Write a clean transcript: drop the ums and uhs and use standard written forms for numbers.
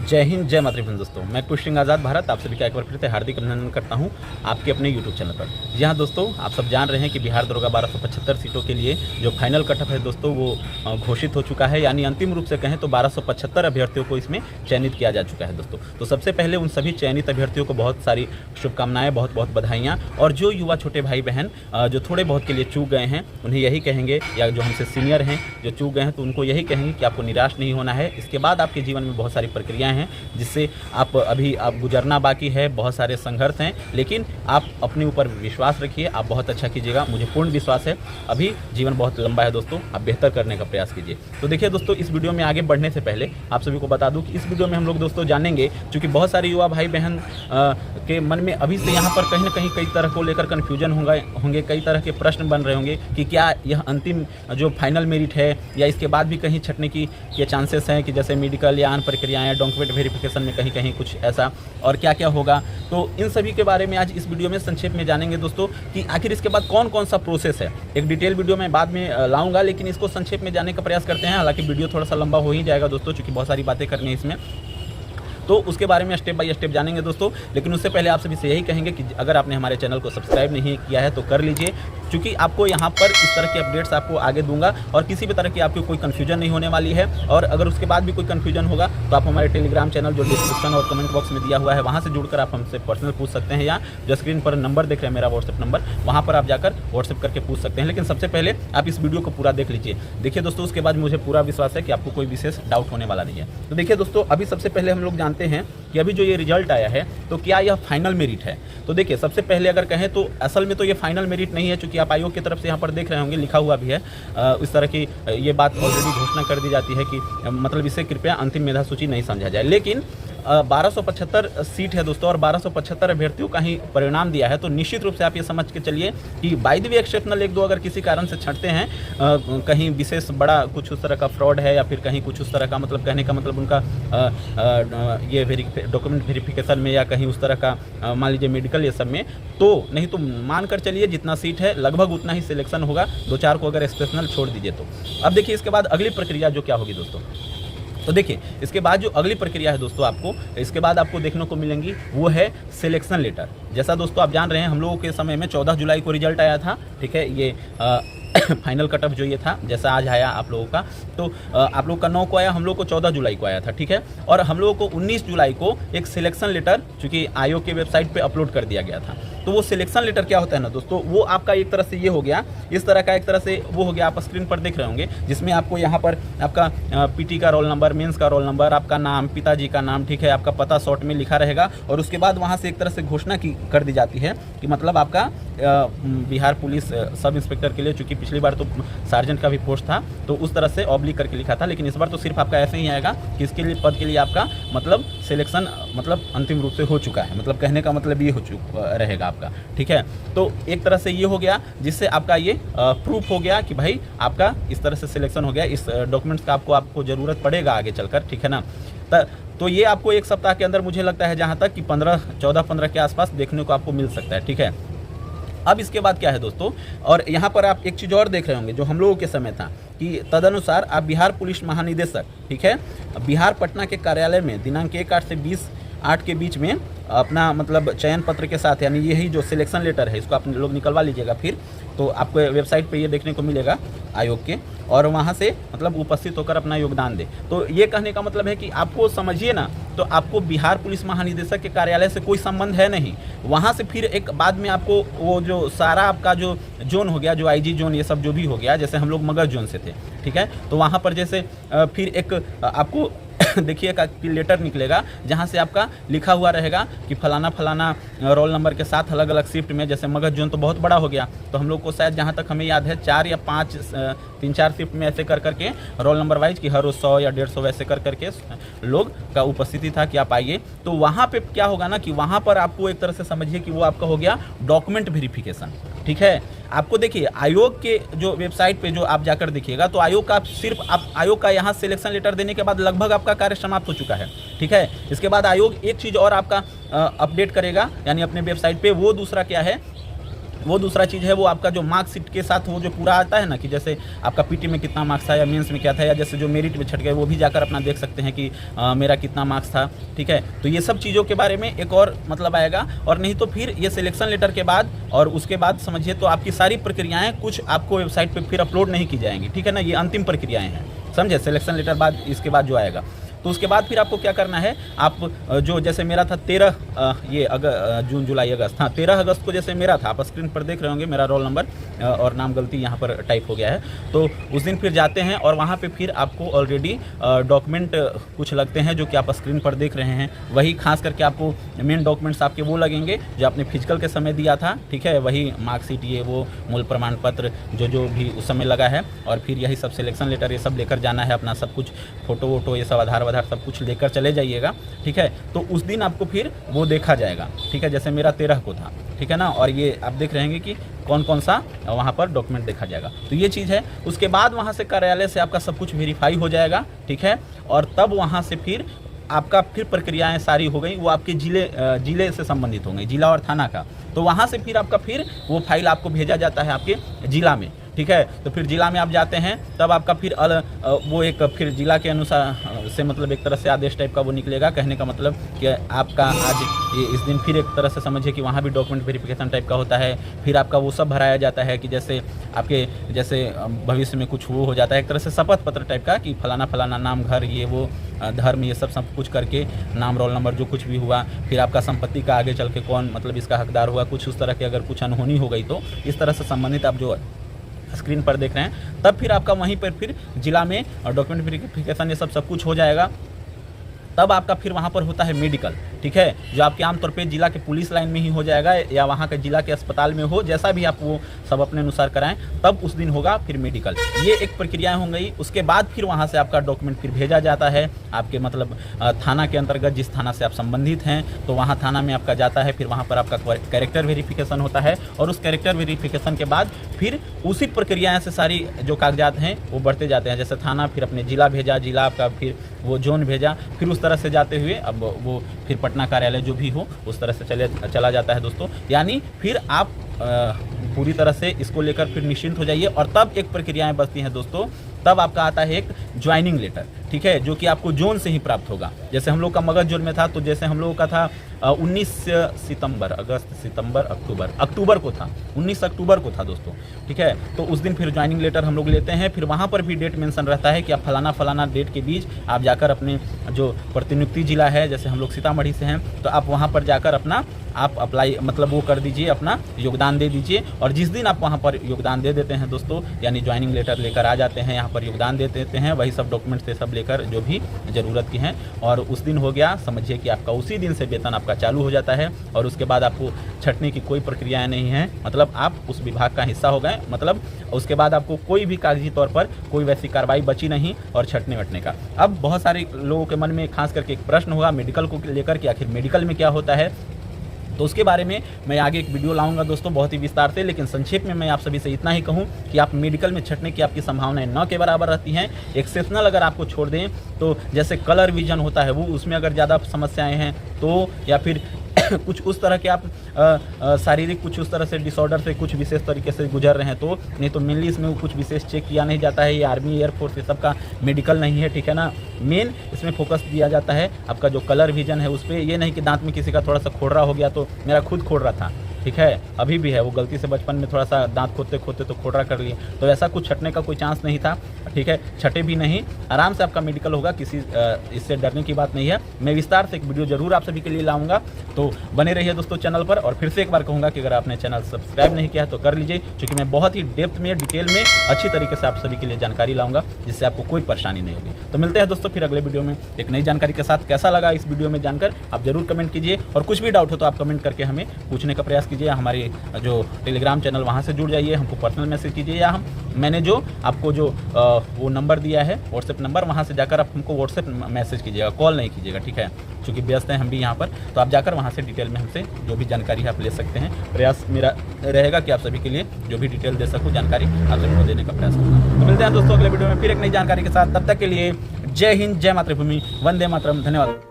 जय हिंद, जय मातृभूमि दोस्तों। मैं कुश सिंह आज़ाद भारत आप सभी का एक बार फिर से हार्दिक अभिनंदन करता हूं आपके अपने YouTube चैनल पर। जी हाँ दोस्तों, आप सब जान रहे हैं कि बिहार दरोगा 1275 सीटों के लिए जो फाइनल कटअप है दोस्तों वो घोषित हो चुका है, यानी अंतिम रूप से कहें तो 1275 अभ्यर्थियों को इसमें चयनित किया जा चुका है दोस्तों। तो सबसे पहले उन सभी चयनित अभ्यर्थियों को बहुत सारी शुभकामनाएँ, बहुत बहुत बधाइयाँ। और जो युवा छोटे भाई बहन जो थोड़े बहुत के लिए चूक गए हैं उन्हें यही कहेंगे, या जो हमसे सीनियर हैं जो चूक गए हैं तो उनको यही कहेंगे कि आपको निराश नहीं होना है। इसके बाद आपके जीवन में बहुत सारी प्रक्रियाएँ हैं जिससे आप गुजरना बाकी है, बहुत सारे संघर्ष हैं, लेकिन आप अपने ऊपर विश्वास रखिए, आप बहुत अच्छा कीजिएगा। मुझे पूर्ण विश्वास है, अभी जीवन बहुत लंबा है दोस्तों, आप बेहतर करने का प्रयास कीजिए। तो देखिए दोस्तों, इस वीडियो में आगे बढ़ने से पहले आप सभी को बता दूं कि इस वीडियो में हम लोग दोस्तों जानेंगे, क्योंकि बहुत सारे युवा भाई बहन के मन में अभी से यहाँ पर कहीं ना कहीं कई तरह को लेकर कन्फ्यूजन होंगे, कई तरह के प्रश्न बन रहे होंगे कि क्या यह अंतिम जो फाइनल मेरिट है या इसके बाद भी कहीं छटने की चांसेस हैं, कि जैसे मेडिकल या अन्य प्रक्रियाएँ, डॉक्यूमेंट वेरिफिकेशन में कहीं कहीं कुछ ऐसा, और क्या क्या होगा। तो इन सभी के बारे में आज इस वीडियो में संक्षेप में जानेंगे दोस्तों कि आखिर इसके बाद कौन कौन सा प्रोसेस है। एक डिटेल वीडियो मैं बाद में लाऊंगा, लेकिन इसको संक्षेप में जानने का प्रयास करते हैं। हालांकि वीडियो थोड़ा सा लंबा हो ही जाएगा दोस्तों, क्योंकि बहुत सारी बातें करनी है इसमें, तो उसके बारे में स्टेप बाय स्टेप जानेंगे दोस्तों। लेकिन उससे पहले आप सभी से यही कहेंगे कि अगर आपने हमारे चैनल को सब्सक्राइब नहीं किया है तो कर लीजिए, क्योंकि आपको यहाँ पर इस तरह के अपडेट्स आपको आगे दूंगा और किसी भी तरह की आपको कोई कन्फ्यूजन नहीं होने वाली है। और अगर उसके बाद भी कोई कन्फ्यूजन होगा तो आप हमारे टेलीग्राम चैनल जो डिस्क्रिप्शन और कमेंट बॉक्स में दिया हुआ है वहाँ से जुड़कर आप हमसे पर्सनल पूछ सकते हैं, या जो स्क्रीन पर नंबर देख रहे हैं मेरा व्हाट्सएप नंबर, वहाँ पर आप जाकर व्हाट्सएप करके पूछ सकते हैं। लेकिन सबसे पहले आप इस वीडियो को पूरा देख लीजिए। देखिए दोस्तों, उसके बाद मुझे पूरा विश्वास है कि आपको कोई विशेष डाउट होने वाला नहीं है। तो देखिए दोस्तों, अभी सबसे पहले हम लोग जानते हैं कि अभी जो ये रिजल्ट आया है तो क्या यह फाइनल मेरिट है। तो देखिए, सबसे पहले अगर कहें तो असल में तो ये फाइनल मेरिट नहीं है, क्योंकि आप आयोग की तरफ से यहाँ पर देख रहे होंगे लिखा हुआ भी है, इस तरह की ये बात ऑलरेडी घोषणा कर दी जाती है कि मतलब इसे कृपया अंतिम मेधा सूची नहीं समझा जाए। लेकिन 1275 सीट है दोस्तों, और 1275 अभ्यर्थियों का ही परिणाम दिया है। तो निश्चित रूप से आप ये समझ के चलिए कि बाय द वे एक्सेप्शनल एक दो अगर किसी कारण से छंटते हैं, कहीं विशेष बड़ा कुछ उस तरह का फ्रॉड है, या फिर कहीं कुछ उस तरह का, मतलब कहने का मतलब उनका ये डॉक्यूमेंट वेरिफिकेशन में, या कहीं उस तरह का मान लीजिए मेडिकल ये सब में, तो नहीं तो मान कर चलिए जितना सीट है लगभग उतना ही सिलेक्शन होगा, दो चार को अगर एक्सेप्शनल छोड़ दीजिए तो। अब देखिए इसके बाद अगली प्रक्रिया जो क्या होगी दोस्तों, तो देखिए इसके बाद जो अगली प्रक्रिया है दोस्तों, आपको इसके बाद आपको देखने को मिलेंगी वो है सिलेक्शन लेटर। जैसा दोस्तों आप जान रहे हैं, हम लोगों के समय में 14 जुलाई को रिजल्ट आया था, ठीक है। ये फाइनल कटअप जो ये था, जैसा आज आया आप लोगों का, तो आप लोगों का 9 को आया, हम लोग को 14 जुलाई को आया था, ठीक है। और हम लोगों को 19 जुलाई को एक सिलेक्शन लेटर चूँकि आयोग के वेबसाइट पे अपलोड कर दिया गया था। तो वो सिलेक्शन लेटर क्या होता है ना दोस्तों, वो आपका एक तरह से ये हो गया, इस तरह का एक तरह से वो हो गया, आप स्क्रीन पर देख रहे होंगे, जिसमें आपको यहाँ पर आपका पीटी का रोल नंबर, मेंस का रोल नंबर, आपका नाम, पिताजी का नाम, ठीक है, आपका पता शॉर्ट में लिखा रहेगा। और उसके बाद वहाँ से एक तरह से घोषणा कर दी जाती है कि मतलब आपका बिहार पुलिस सब इंस्पेक्टर के लिए, चूँकि पिछली बार तो सार्जेंट का भी पोस्ट था तो उस तरह से ऑब्लिक करके लिखा था, लेकिन इस बार तो सिर्फ आपका ऐसे ही आएगा कि इसके लिए पद के लिए आपका मतलब सिलेक्शन मतलब अंतिम रूप से हो चुका है, मतलब कहने का मतलब ये हो चुका रहेगा आपका, ठीक है। तो एक तरह से ये हो गया, जिससे आपका ये प्रूफ हो गया कि भाई आपका इस तरह से सिलेक्शन हो गया। इस डॉक्यूमेंट्स का आपको ज़रूरत पड़ेगा आगे चलकर, ठीक है ना। तो ये आपको एक सप्ताह के अंदर मुझे लगता है जहाँ तक कि 14-15 के आसपास देखने को आपको मिल सकता है, ठीक है। अब इसके बाद क्या है दोस्तों, और यहाँ पर आप एक चीज़ और देख रहे होंगे जो हम लोगों के समय था कि तदनुसार आप बिहार पुलिस महानिदेशक, ठीक है, बिहार पटना के कार्यालय में दिनांक 1/8 से 20/8 के बीच में अपना मतलब चयन पत्र के साथ, यानी यही जो सिलेक्शन लेटर है इसको आप लोग निकलवा लीजिएगा। फिर तो आपको वेबसाइट पे ये देखने को मिलेगा आयोग के, और वहाँ से मतलब उपस्थित होकर अपना योगदान दे। तो ये कहने का मतलब है कि आपको समझिए ना, तो आपको बिहार पुलिस महानिदेशक के कार्यालय से कोई संबंध है नहीं। वहाँ से फिर एक बाद में आपको वो जो सारा आपका जो जोन हो गया, जो आईजी जोन ये सब जो भी हो गया, जैसे हम लोग मगध जोन से थे, ठीक है, तो वहाँ पर जैसे फिर एक आपको देखिएगा कि लेटर निकलेगा जहाँ से आपका लिखा हुआ रहेगा कि फलाना फलाना रोल नंबर के साथ अलग अलग शिफ्ट में, जैसे मगध जोन तो बहुत बड़ा हो गया, तो हम लोग को शायद जहाँ तक हमें याद है 4 या 5 3-4 शिफ्ट में ऐसे कर करके रोल नंबर वाइज कि हर रोज 100 या 150 वैसे कर करके लोग का उपस्थिति था कि आप आइए। तो वहाँ पे क्या होगा ना कि वहाँ पर आपको एक तरह से समझिए कि वो आपका हो गया डॉक्यूमेंट वेरिफिकेशन, ठीक है। आपको देखिए आयोग के जो वेबसाइट पे जो आप जाकर देखिएगा, तो आयोग का सिर्फ आप आयोग का यहाँ सिलेक्शन लेटर देने के बाद लगभग आपका कार्य समाप्त हो चुका है, ठीक है। इसके बाद आयोग एक चीज़ और आपका अपडेट करेगा, यानी अपने वेबसाइट पे, वो दूसरा क्या है वो दूसरा चीज़ है, वो आपका जो मार्कशीट के साथ वो जो पूरा आता है ना, कि जैसे आपका पीटी में कितना मार्क्स था या मेंस में क्या था, या जैसे जो मेरिट में छट गए वो भी जाकर अपना देख सकते हैं कि मेरा कितना मार्क्स था। ठीक है, तो ये सब चीज़ों के बारे में एक और मतलब आएगा। और नहीं तो फिर ये सिलेक्शन लेटर के बाद और उसके बाद समझिए तो आपकी सारी प्रक्रियाएँ कुछ आपको वेबसाइट पर फिर अपलोड नहीं की जाएंगी। ठीक है ना, ये अंतिम प्रक्रियाएँ हैं, समझे। सिलेक्शन लेटर बाद इसके बाद जो आएगा, तो उसके बाद फिर आपको क्या करना है, आप जो जैसे मेरा था 13 जून जुलाई अगस्त, हाँ 13 अगस्त को जैसे मेरा था, आप स्क्रीन पर देख रहे होंगे मेरा रोल नंबर और नाम गलती यहाँ पर टाइप हो गया है। तो उस दिन फिर जाते हैं और वहाँ पे फिर आपको ऑलरेडी डॉक्यूमेंट कुछ लगते हैं जो कि आप स्क्रीन पर देख रहे हैं। वही खास करके आपको मेन डॉक्यूमेंट्स आपके वो लगेंगे जो आपने फिजिकल के समय दिया था। ठीक है, वही मार्कशीट, ये वो मूल प्रमाण पत्र जो भी उस समय लगा है, और फिर यही सब सिलेक्शन लेटर ये सब लेकर जाना है अपना, सब कुछ फ़ोटो वोटो ये सब आधार सब कुछ लेकर चले जाइएगा। ठीक है, तो उस दिन आपको फिर वो देखा जाएगा। ठीक है, जैसे मेरा 13 को था। ठीक है ना, और ये आप देख रहे हैं कि कौन कौन सा वहाँ पर डॉक्यूमेंट देखा जाएगा। तो ये चीज़ है। उसके बाद वहाँ से कार्यालय से आपका सब कुछ वेरीफाई हो जाएगा। ठीक है, और तब वहाँ से फिर आपका फिर प्रक्रियाएं सारी हो गई, वो आपके जिले से संबंधित होंगे, जिला और थाना का। तो वहाँ से फिर आपका फिर वो फाइल आपको भेजा जाता है आपके जिला में। ठीक है, तो फिर जिला में आप जाते हैं, तब आपका फिर वो एक फिर जिला के अनुसार से मतलब एक तरह से आदेश टाइप का वो निकलेगा। कहने का मतलब कि आपका आज इस दिन फिर एक तरह से समझिए कि वहाँ भी डॉक्यूमेंट वेरिफिकेशन टाइप का होता है। फिर आपका वो सब भराया जाता है कि जैसे आपके जैसे भविष्य में कुछ वो हो जाता है, एक तरह से शपथ पत्र टाइप का, कि फलाना फलाना नाम, घर, ये वो धर्म, ये सब कुछ करके नाम, रोल नंबर, जो कुछ भी हुआ। फिर आपका संपत्ति का आगे चल के कौन मतलब इसका हकदार हुआ, कुछ उस तरह की अगर कुछ अनहोनी हो गई तो इस तरह से संबंधित आप जो स्क्रीन पर देख रहे हैं, तब फिर आपका वहीं पर फिर जिला में डॉक्यूमेंट वेरिफिकेशन ये सब कुछ हो जाएगा। तब आपका फिर वहाँ पर होता है मेडिकल। ठीक है, जो आपके आमतौर पे जिला के पुलिस लाइन में ही हो जाएगा या वहाँ के जिला के अस्पताल में हो, जैसा भी आप वो सब अपने अनुसार कराएं, तब उस दिन होगा फिर मेडिकल। ये एक प्रक्रियाएं हो गई। उसके बाद फिर वहाँ से आपका डॉक्यूमेंट फिर भेजा जाता है आपके मतलब थाना के अंतर्गत, जिस थाना से आप संबंधित हैं, तो वहाँ थाना में आपका जाता है। फिर वहाँ पर आपका कैरेक्टर वेरिफिकेशन होता है, और उस कैरेक्टर वेरिफिकेशन के बाद फिर उसी प्रक्रियाएँ से सारी जो कागजात हैं वो बढ़ते जाते हैं। जैसे थाना फिर अपने जिला भेजा, जिला आपका फिर वो जोन भेजा, फिर उस तरह से जाते हुए अब वो फिर पटना कार्यालय जो भी हो उस तरह से चला जाता है दोस्तों। यानी फिर आप पूरी तरह से इसको लेकर फिर निश्चिंत हो जाइए। और तब एक प्रक्रियाएं बचती हैं दोस्तों, तब आपका आता है एक ज्वाइनिंग लेटर। ठीक है, जो कि आपको जोन से ही प्राप्त होगा। जैसे हम लोग का मगध जोन में था, तो जैसे हम लोगों का था 19 सितंबर, अगस्त, सितंबर, अक्टूबर को था, 19 अक्टूबर को था दोस्तों। ठीक है, तो उस दिन फिर ज्वाइनिंग लेटर हम लोग लेते हैं। फिर वहाँ पर भी डेट मेंशन रहता है कि आप फलाना फलाना डेट के बीच आप जाकर अपने जो प्रतिनियुक्ति जिला है, जैसे हम लोग सीतामढ़ी से हैं, तो आप वहाँ पर जाकर अपना आप अप्लाई मतलब वो कर दीजिए, अपना योगदान दे दीजिए। और जिस दिन आप वहाँ पर योगदान दे देते हैं दोस्तों, यानी ज्वाइनिंग लेटर लेकर आ जाते हैं, यहाँ पर योगदान दे देते हैं, वही सब डॉक्यूमेंट्स से सब लेकर जो भी ज़रूरत की हैं, और उस दिन हो गया, समझिए कि आपका उसी दिन से वेतन आपका चालू हो जाता है। और उसके बाद आपको छटने की कोई प्रक्रियाएं नहीं है, मतलब आप उस विभाग का हिस्सा हो गए। मतलब उसके बाद आपको कोई भी कागजी तौर पर कोई वैसी कार्रवाई बची नहीं और छटने वटने का। अब बहुत सारे लोगों के मन में खास करके एक प्रश्न होगा मेडिकल को लेकर कि आखिर मेडिकल में क्या होता है, तो उसके बारे में मैं आगे एक वीडियो लाऊंगा दोस्तों बहुत ही विस्तार से। लेकिन संक्षेप में मैं आप सभी से इतना ही कहूं कि आप मेडिकल में छटने की आपकी संभावनाएं न के बराबर रहती हैं। एक्सेप्शनल अगर आपको छोड़ दें तो जैसे कलर विजन होता है वो, उसमें अगर ज़्यादा समस्याएं हैं तो, या फिर कुछ उस तरह के आप शारीरिक कुछ उस तरह से डिसऑर्डर से कुछ विशेष तरीके से गुजर रहे हैं तो, नहीं तो मेनली इसमें कुछ विशेष चेक किया नहीं जाता है। ये आर्मी, एयरफोर्स ये सब का मेडिकल नहीं है। ठीक है ना, मेन इसमें फोकस दिया जाता है आपका जो कलर विजन है उस पर। ये नहीं कि दांत में किसी का थोड़ा सा खोड़ रहा हो गया, तो मेरा खुद खोड़ रहा था, ठीक है, अभी भी है, वो गलती से बचपन में थोड़ा सा दांत खोदते खोदते तो खोड़ा कर लिए, तो ऐसा कुछ छटने का कोई चांस नहीं था। ठीक है, छटे भी नहीं, आराम से आपका मेडिकल होगा, किसी इससे डरने की बात नहीं है। मैं विस्तार से एक वीडियो जरूर आप सभी के लिए लाऊंगा, तो बने रहिए दोस्तों चैनल पर। और फिर से एक बार कहूँगा कि अगर आपने चैनल सब्सक्राइब नहीं किया है तो कर लीजिए, क्योंकि मैं बहुत ही डेप्थ में, डिटेल में, अच्छी तरीके से आप सभी के लिए जानकारी लाऊंगा, जिससे आपको कोई परेशानी नहीं होगी। तो मिलते हैं दोस्तों फिर अगले वीडियो में एक नई जानकारी के साथ। कैसा लगा इस वीडियो में जानकर आप जरूर कमेंट कीजिए, और कुछ भी डाउट हो तो आप कमेंट करके हमें पूछने का प्रयास कीजिए। हमारे जो टेलीग्राम चैनल वहाँ से जुड़ जाइए, हमको पर्सनल मैसेज कीजिए, या मैंने जो आपको जो वो नंबर दिया है व्हाट्सएप नंबर, वहाँ से जाकर आप हमको व्हाट्सएप मैसेज कीजिएगा, कॉल नहीं कीजिएगा। ठीक है, क्योंकि व्यस्त हैं हम भी यहाँ पर, तो आप जाकर वहाँ से डिटेल में हमसे जो भी जानकारी है आप ले सकते हैं। प्रयास मेरा रहेगा कि आप सभी के लिए जो भी डिटेल दे सकूँ जानकारी आप सभी को देने का प्रयास करूँगा। तो मिलते हैं दोस्तों अगले वीडियो में फिर एक नई जानकारी के साथ। तब तक के लिए जय हिंद, जय मातृभूमि, वंदे मातरम, धन्यवाद।